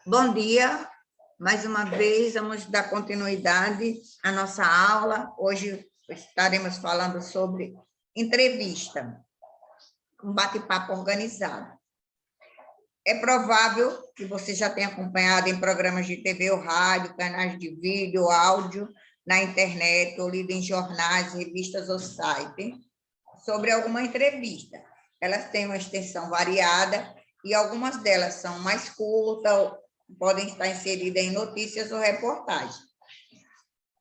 Bom dia, mais uma vez vamos dar continuidade à nossa aula. Hoje estaremos falando sobre entrevista, um bate-papo organizado. É provável que você já tenha acompanhado em programas de TV ou rádio, canais de vídeo, áudio, na internet, ou lido em jornais, revistas ou site, sobre alguma entrevista. Elas têm uma extensão variada e algumas delas são mais curtas, podem estar inseridas em notícias ou reportagens.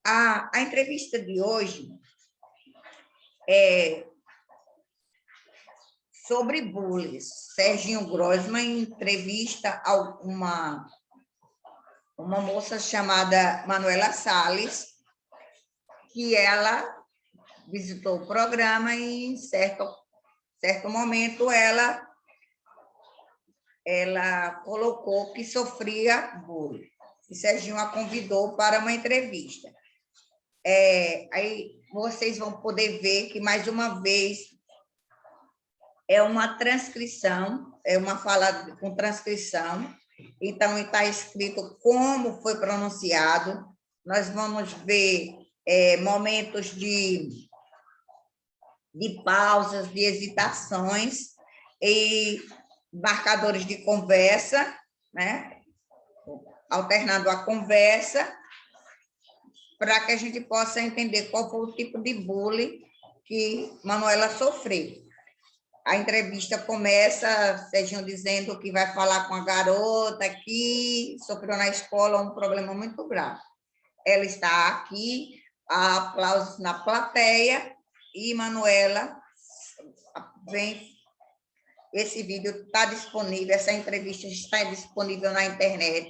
A entrevista de hoje é sobre bullying. Serginho Grossman entrevista uma moça chamada Manuela Salles, que ela visitou o programa e, em certo momento, ela colocou que sofria bullying. E Serginho a convidou para uma entrevista. Aí vocês vão poder ver que, mais uma vez, é uma transcrição, é uma fala com transcrição, então está escrito como foi pronunciado. Nós vamos ver momentos de pausas, de hesitações e marcadores de conversa, né? Alternando a conversa, para que a gente possa entender qual foi o tipo de bullying que Manuela sofreu. A entrevista começa, Serginho dizendo que vai falar com a garota que sofreu na escola um problema muito grave. Ela está aqui, há aplausos na plateia, e Manuela vem. Esse vídeo está disponível, essa entrevista está disponível na internet.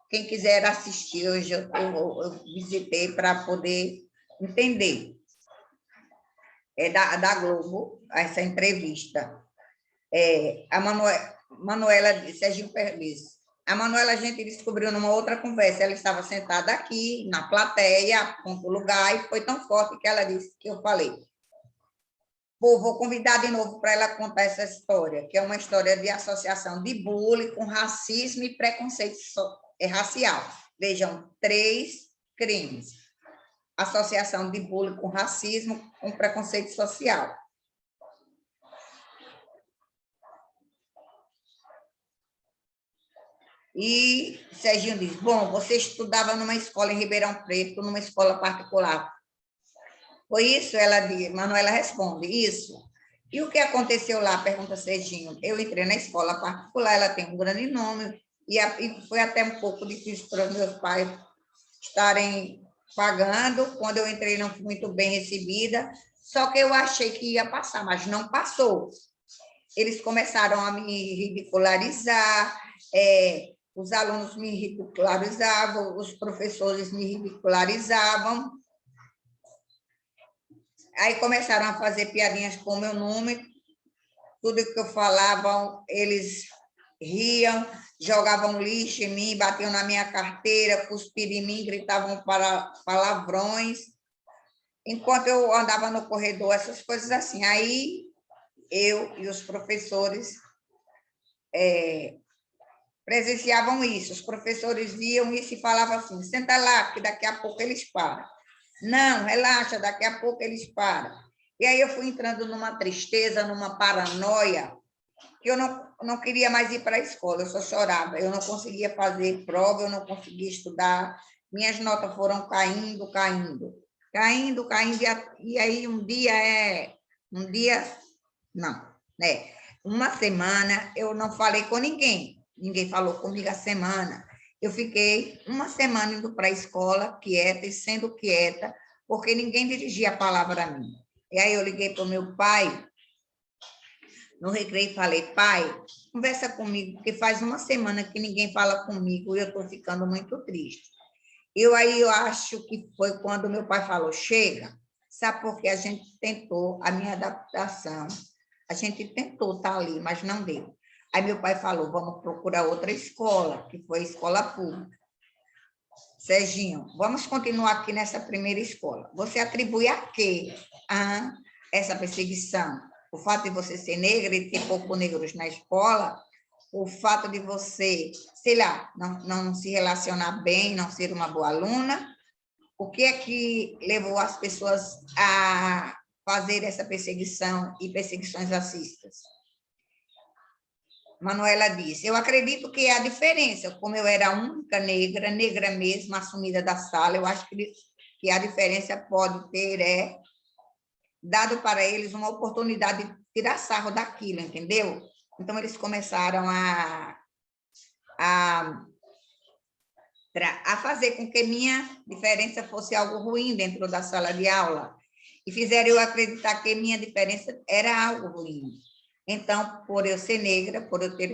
Quem quiser assistir, hoje eu visitei para poder entender. É da Globo, essa entrevista. A Manuela disse, Serginho disse, a Manuela a gente descobriu numa outra conversa, ela estava sentada aqui, na plateia, apontou o lugar, e foi tão forte que ela disse que eu falei. Vou convidar de novo para ela contar essa história, que é uma história de associação de bullying com racismo e preconceito racial. Vejam, 3 crimes. Associação de bullying com racismo, com preconceito social. E Serginho diz, bom, você estudava numa escola em Ribeirão Preto, numa escola particular. Foi isso? Manuela responde, isso. E o que aconteceu lá? Pergunta Serginho. Eu entrei na escola particular, ela tem um grande nome, e foi até um pouco difícil para os meus pais estarem pagando. Quando eu entrei, não fui muito bem recebida, só que eu achei que ia passar, mas não passou. Eles começaram a me ridicularizar, os alunos me ridicularizavam, os professores me ridicularizavam. Aí começaram a fazer piadinhas com o meu nome, tudo que eu falava, eles riam, jogavam lixo em mim, batiam na minha carteira, cuspiram em mim, gritavam palavrões. Enquanto eu andava no corredor, essas coisas assim. Aí eu e os professores presenciavam isso. Os professores viam isso e falavam assim, senta lá, que daqui a pouco eles param. Não, relaxa, daqui a pouco eles param. E aí eu fui entrando numa tristeza, numa paranoia, que eu não queria mais ir para a escola, eu só chorava, eu não conseguia fazer prova, eu não conseguia estudar, minhas notas foram caindo, e aí um dia, não, né? Uma semana eu não falei com ninguém falou comigo a semana. Eu fiquei uma semana indo para a escola, quieta e sendo quieta, porque ninguém dirigia a palavra a mim. E aí eu liguei para o meu pai, no recreio, e falei, pai, conversa comigo, porque faz uma semana que ninguém fala comigo e eu estou ficando muito triste. Eu acho que foi quando meu pai falou, chega, sabe por que a gente tentou a minha adaptação, a gente tentou estar ali, mas não deu. Aí meu pai falou, vamos procurar outra escola, que foi a escola pública. Serginho, vamos continuar aqui nessa primeira escola. Você atribui a quê essa perseguição? O fato de você ser negra e ter poucos negros na escola? o fato de você, sei lá, não se relacionar bem, não ser uma boa aluna? O que é que levou as pessoas a fazer essa perseguição e perseguições racistas? Manuela disse, eu acredito que é a diferença, como eu era a única negra, negra mesmo, assumida da sala, eu acho que a diferença pode ter dado para eles uma oportunidade de tirar sarro daquilo, entendeu? Então, eles começaram a fazer com que minha diferença fosse algo ruim dentro da sala de aula e fizeram eu acreditar que minha diferença era algo ruim. Então, por eu ser negra, por eu ter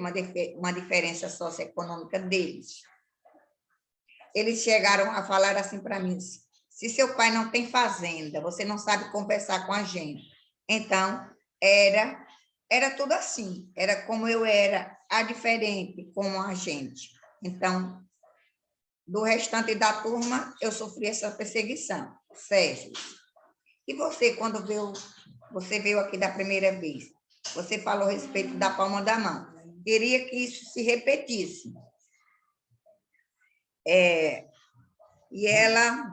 uma diferença socioeconômica deles, eles chegaram a falar assim para mim, se seu pai não tem fazenda, você não sabe conversar com a gente. Então, era tudo assim, era como eu era, a diferente como a gente. Então, do restante da turma, eu sofri essa perseguição. Sérgio, e você, quando você veio aqui da primeira vez, você falou a respeito da palma da mão. Queria que isso se repetisse. E ela...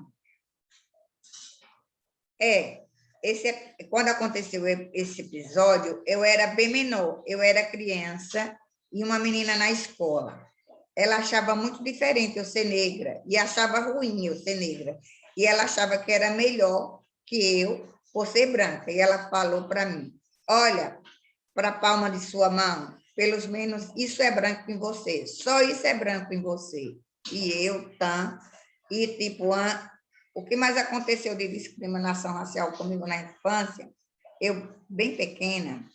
quando aconteceu esse episódio, eu era bem menor, eu era criança e uma menina na escola. Ela achava muito diferente eu ser negra e achava ruim eu ser negra. E ela achava que era melhor que eu por ser branca. E ela falou para mim, olha, para a palma de sua mão, pelo menos isso é branco em você, só isso é branco em você. E eu, e tipo, o que mais aconteceu de discriminação racial comigo na infância, eu, bem pequena,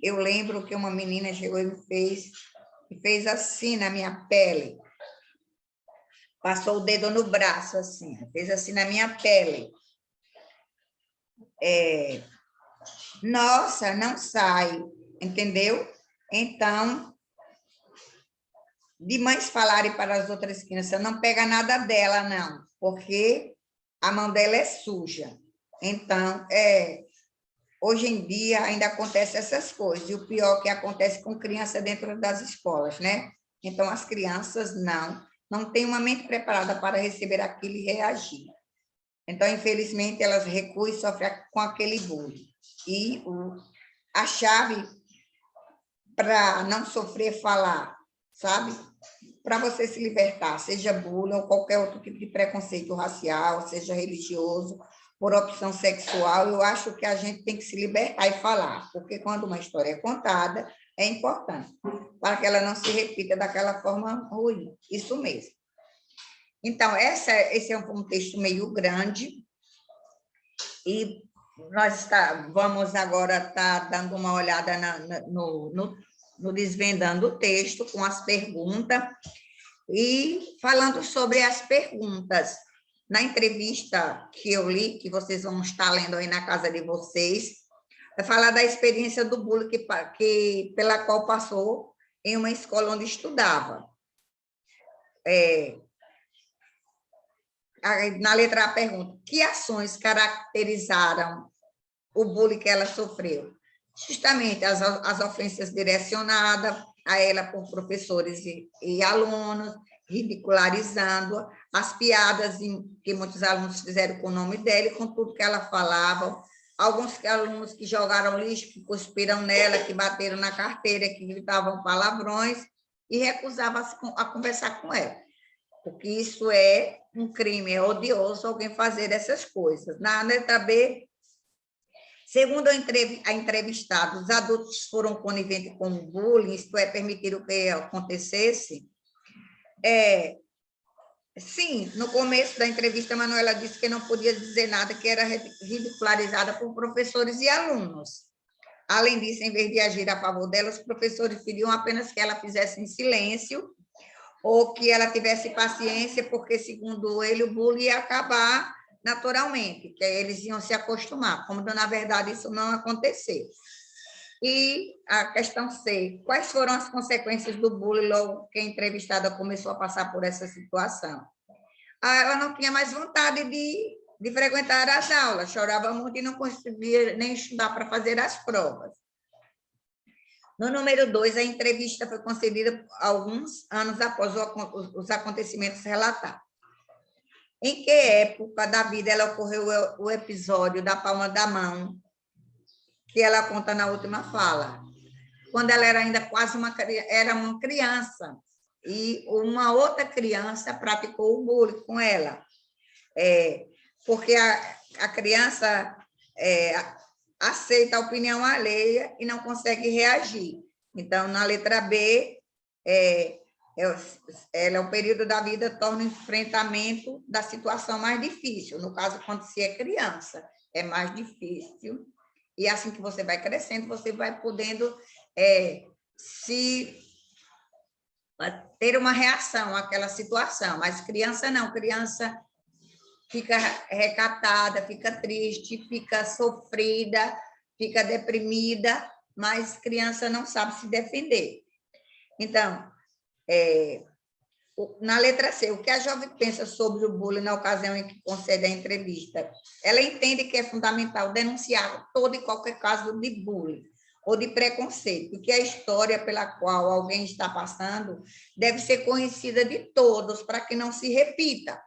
eu lembro que uma menina chegou e fez assim na minha pele, passou o dedo no braço, assim, fez assim na minha pele. Nossa, não sai, entendeu? Então, de mães falarem para as outras crianças, não pega nada dela, não, porque a mão dela é suja. Então, hoje em dia ainda acontece essas coisas, e o pior é que acontece com criança dentro das escolas, né? Então, as crianças não têm uma mente preparada para receber aquilo e reagir. Então, infelizmente, elas recuam e sofrem com aquele bullying. E a chave para não sofrer falar, sabe? Para você se libertar, seja bullying ou qualquer outro tipo de preconceito racial, seja religioso, por opção sexual, eu acho que a gente tem que se libertar e falar, porque quando uma história é contada, é importante, para que ela não se repita daquela forma ruim. Isso mesmo. Então, esse é um contexto meio grande, e nós vamos agora estar dando uma olhada no desvendando o texto, com as perguntas, e falando sobre as perguntas. Na entrevista que eu li, que vocês vão estar lendo aí na casa de vocês, vai falar da experiência do bullying pela qual passou em uma escola onde estudava. Na letra A pergunta, que ações caracterizaram o bullying que ela sofreu? Justamente as ofensas direcionadas a ela por professores e alunos, ridicularizando as piadas que muitos alunos fizeram com o nome dela e com tudo que ela falava, alguns alunos que jogaram lixo, que cuspiram nela, que bateram na carteira, que gritavam palavrões e recusavam a conversar com ela, porque isso é um crime, é odioso alguém fazer essas coisas. Na letra B, segundo a entrevistada, os adultos foram coniventes com o bullying, isto é, permitiram que acontecesse? Sim, no começo da entrevista, a Manuela disse que não podia dizer nada, que era ridicularizada por professores e alunos. Além disso, em vez de agir a favor dela, os professores pediam apenas que ela fizesse em silêncio ou que ela tivesse paciência, porque, segundo ele, o bullying ia acabar naturalmente, que eles iam se acostumar, como, na verdade, isso não aconteceu. E a questão C, quais foram as consequências do bullying logo que a entrevistada começou a passar por essa situação? Ela não tinha mais vontade de frequentar as aulas, chorava muito e não conseguia nem estudar para fazer as provas. No número 2, a entrevista foi concedida alguns anos após os acontecimentos relatados. Em que época da vida ela ocorreu o episódio da palma da mão, que ela conta na última fala? Quando ela era ainda quase uma criança, e uma outra criança praticou o bullying com ela. Porque a criança aceita a opinião alheia e não consegue reagir. Então, na letra B, ela, o período da vida torna o enfrentamento da situação mais difícil. No caso, quando se é criança, é mais difícil. E assim que você vai crescendo, você vai podendo ter uma reação àquela situação. Mas criança não, criança fica recatada, fica triste, fica sofrida, fica deprimida, mas criança não sabe se defender. Então, na letra C, o que a jovem pensa sobre o bullying na ocasião em que concede a entrevista? Ela entende que é fundamental denunciar todo e qualquer caso de bullying ou de preconceito, e que a história pela qual alguém está passando deve ser conhecida de todos, para que não se repita.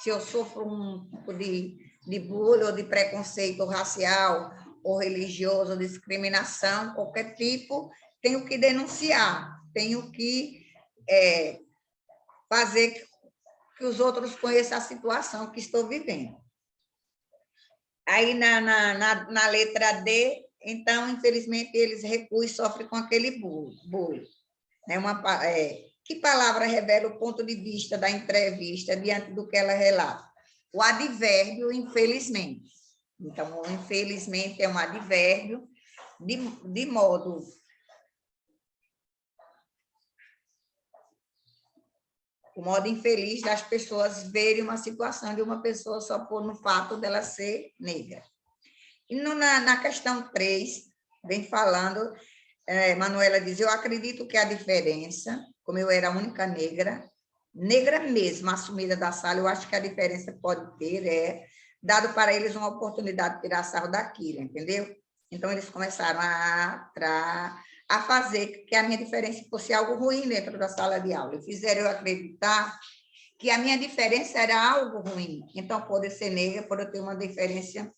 Se eu sofro um tipo de bullying ou de preconceito racial ou religioso, ou discriminação, qualquer tipo, tenho que denunciar, tenho que fazer que os outros conheçam a situação que estou vivendo. Aí, na letra D, então, infelizmente, eles recuam e sofrem com aquele bullying. Que palavra revela o ponto de vista da entrevista diante do que ela relata? O advérbio, infelizmente. Então, o infelizmente é um advérbio de modo... O modo infeliz das pessoas verem uma situação de uma pessoa só por no fato dela ser negra. E na questão 3, vem falando, Manuela diz, eu acredito que a diferença, como eu era a única negra mesmo, assumida da sala, eu acho que a diferença pode ter, dado para eles uma oportunidade de tirar sarro daquilo, entendeu? Então, eles começaram a fazer que a minha diferença fosse algo ruim dentro da sala de aula. E fizeram eu acreditar que a minha diferença era algo ruim. Então, por eu ser negra, por eu ter uma diferença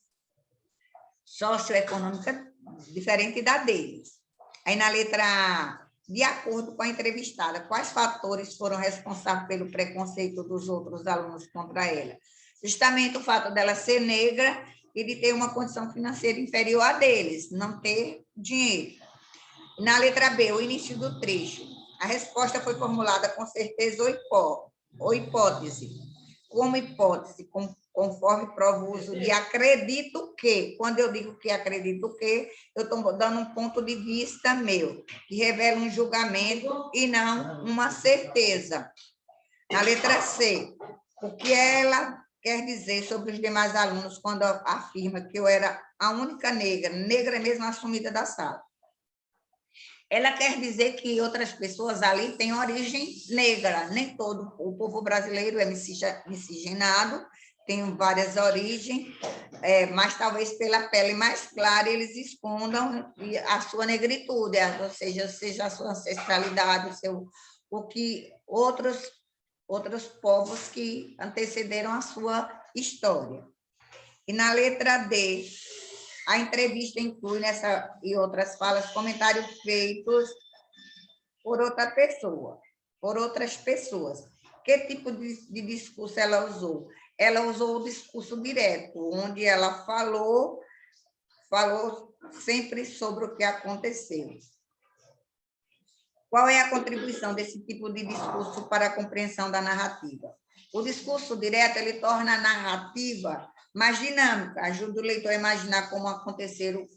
socioeconômica diferente da deles. Aí, na letra A, de acordo com a entrevistada, quais fatores foram responsáveis pelo preconceito dos outros alunos contra ela? Justamente o fato dela ser negra e de ter uma condição financeira inferior à deles, não ter dinheiro. Na letra B, o início do trecho. A resposta foi formulada com certeza ou hipótese. Como hipótese, conforme prova o uso de acredito que. Quando eu digo que acredito que, eu estou dando um ponto de vista meu, que revela um julgamento e não uma certeza. Na letra C, o que ela quer dizer sobre os demais alunos quando afirma que eu era a única negra mesmo assumida da sala? Ela quer dizer que outras pessoas ali têm origem negra, nem todo o povo brasileiro é miscigenado, tem várias origens, mas talvez pela pele mais clara eles escondam a sua negritude, ou seja a sua ancestralidade, o que outros povos que antecederam a sua história. E na letra D, a entrevista inclui nessa e outras falas comentários feitos por outra pessoa, por outras pessoas. Que tipo de discurso ela usou? Ela usou o discurso direto, onde ela falou sempre sobre o que aconteceu. Qual é a contribuição desse tipo de discurso para a compreensão da narrativa? O discurso direto, ele torna a narrativa mais dinâmica, ajuda o leitor a imaginar como aconteceram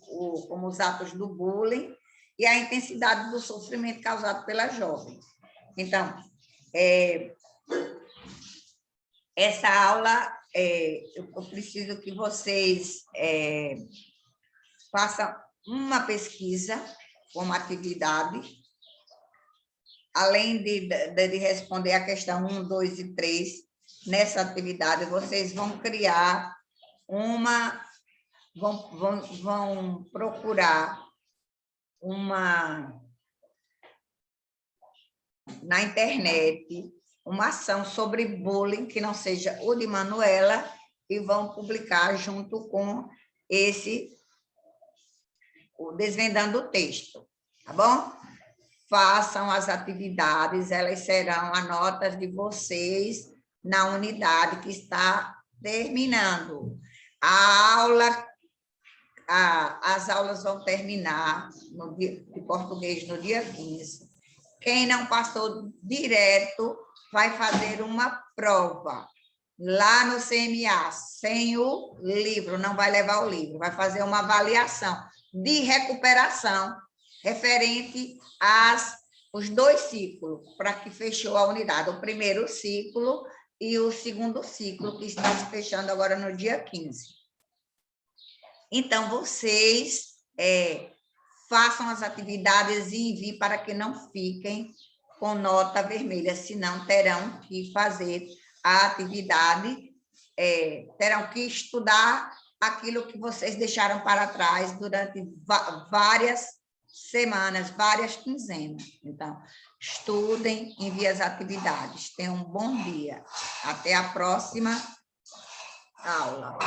como os atos do bullying e a intensidade do sofrimento causado pela jovem. Então, essa aula, eu preciso que vocês façam uma pesquisa como atividade, além de responder a questão 1, 2 e 3, nessa atividade, vocês vão criar vão procurar uma na internet uma ação sobre bullying, que não seja o de Manuela, e vão publicar junto com o Desvendando o Texto, tá bom? Façam as atividades, elas serão as notas de vocês na unidade que está terminando. As aulas vão terminar de português no dia 15. Quem não passou direto vai fazer uma prova lá no CMA, sem o livro, não vai levar o livro, vai fazer uma avaliação de recuperação referente os 2 ciclos, para que fechou a unidade, o primeiro ciclo e o segundo ciclo, que está se fechando agora no dia 15. Então, vocês façam as atividades e enviem para que não fiquem com nota vermelha, senão terão que fazer a atividade, terão que estudar aquilo que vocês deixaram para trás durante várias semanas, várias quinzenas. Então, estudem, enviem as atividades. Tenham um bom dia. Até a próxima aula.